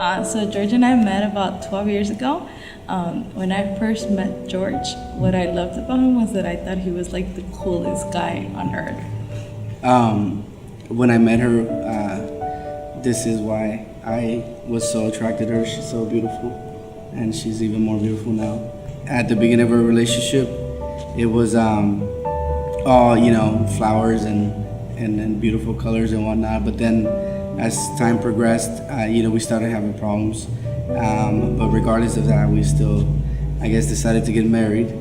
So George and I met about 12 years ago. When I first met George, what I loved about him was that I thought he was like the coolest guy on earth. When I met her, this is why I was so attracted to her. She's so beautiful, and she's even more beautiful now. At the beginning of our relationship, it was all flowers and beautiful colors and whatnot. But then, as time progressed, we started having problems. But regardless of that, we still, I guess, decided to get married,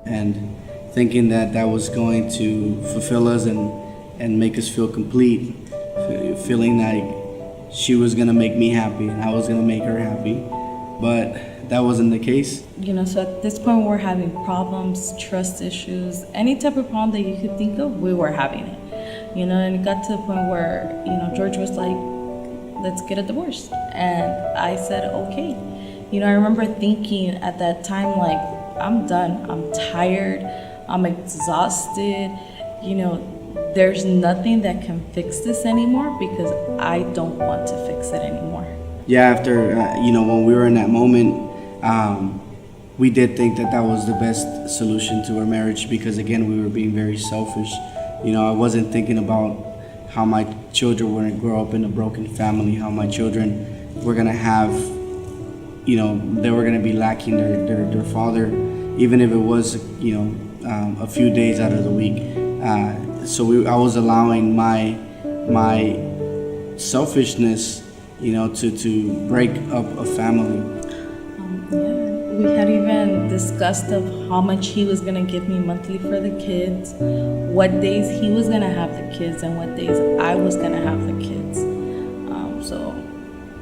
and thinking that that was going to fulfill us and make us feel complete, feeling like she was gonna make me happy and I was gonna make her happy. But that wasn't the case. So at this point we're having problems, trust issues, any type of problem that you could think of, we were having it. And it got to the point where, George was like, let's get a divorce. And I said, okay. I remember thinking at that time, like, I'm done, I'm tired, I'm exhausted, there's nothing that can fix this anymore because I don't want to fix it anymore. Yeah, after, when we were in that moment, we did think that that was the best solution to our marriage because, again, we were being very selfish. I wasn't thinking about how my children were going to grow up in a broken family, how my children were going to have, they were going to be lacking their father, even if it was, a few days out of the week. I was allowing my selfishness, to break up a family. We had even discussed of how much he was gonna give me monthly for the kids, what days he was gonna have the kids, and what days I was gonna have the kids. So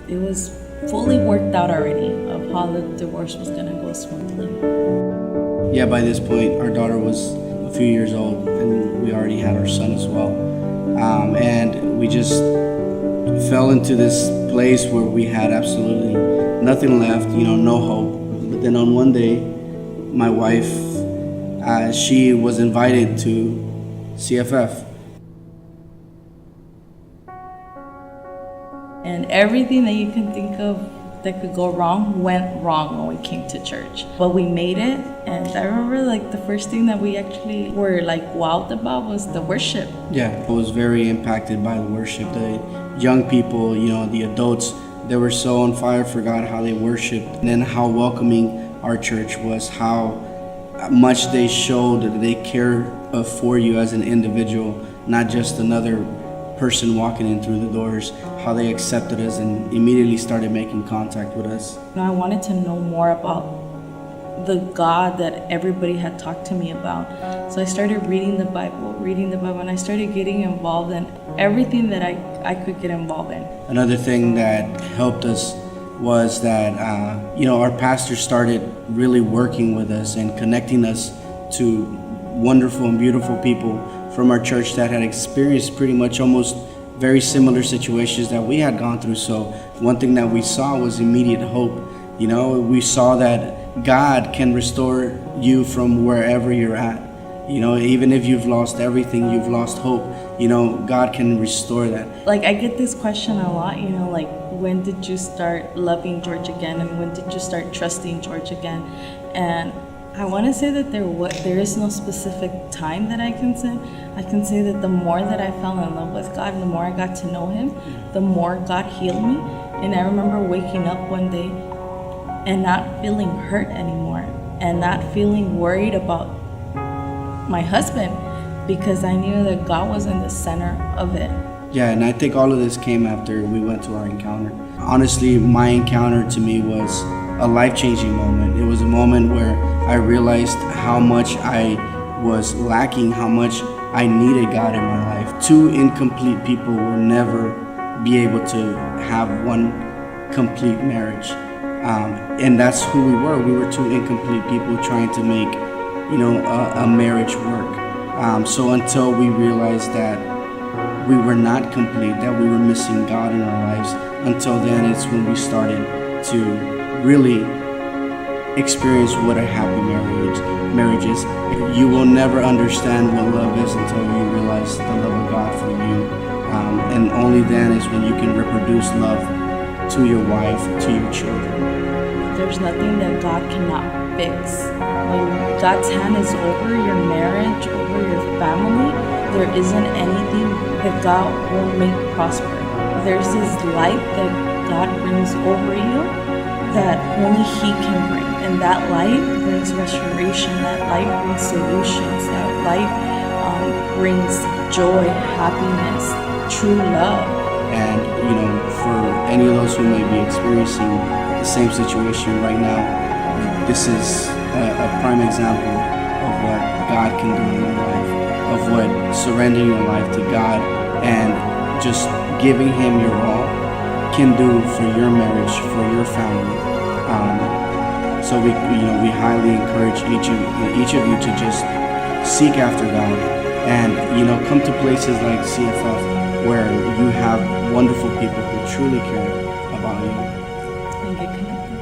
it was fully worked out already of how the divorce was gonna go smoothly. Yeah, by this point, our daughter was a few years old, and we already had our son as well. And we just fell into this place where we had absolutely nothing left, no hope. But then on one day, my wife, she was invited to CFF. And everything that you can think of that could go wrong went wrong when we came to church. But we made it, and I remember the first thing that we actually were wowed about was the worship. Yeah, I was very impacted by the worship. The young people, the adults, they were so on fire for God, how they worshiped, and then how welcoming our church was, how much they showed that they care for you as an individual, not just another person walking in through the doors, how they accepted us and immediately started making contact with us. I wanted to know more about the God that everybody had talked to me about. So I started reading the Bible, and I started getting involved in everything that I could get involved in. Another thing that helped us was that, our pastor started really working with us and connecting us to wonderful and beautiful people from our church that had experienced pretty much almost very similar situations that we had gone through. So one thing that we saw was immediate hope. We saw that God can restore you from wherever you're at. Even if you've lost everything, you've lost hope, God can restore that. I get this question a lot, when did you start loving George again, and when did you start trusting George again? And I want to say that there is no specific time that I can say. I can say that the more that I fell in love with God, the more I got to know Him, the more God healed me. And I remember waking up one day and not feeling hurt anymore, and not feeling worried about my husband, because I knew that God was in the center of it. Yeah, and I think all of this came after we went to our encounter. Honestly, my encounter to me was a life-changing moment. It was a moment where I realized how much I was lacking, how much I needed God in my life. Two incomplete people will never be able to have one complete marriage. And that's who we were. We were two incomplete people trying to make, a marriage work. So until we realized that we were not complete, that we were missing God in our lives, until then it's when we started to really experience what a happy marriage is. You will never understand what love is until you realize the love of God for you. And only then is when you can reproduce love to your wife, to your children. There's nothing that God cannot fix. When God's hand is over your marriage, over your family, there isn't anything that God won't make prosper. There's this light that God brings over you that only He can bring. And that light brings restoration, that light brings solutions, that light brings joy, happiness, true love. And, for any of those who may be experiencing the same situation right now, this is a prime example of what God can do in your life, of what surrendering your life to God and just giving Him your all can do for your marriage, for your family. So we highly encourage each of you to just seek after God and, come to places like CFF where you have wonderful people who truly care about you. And get connected.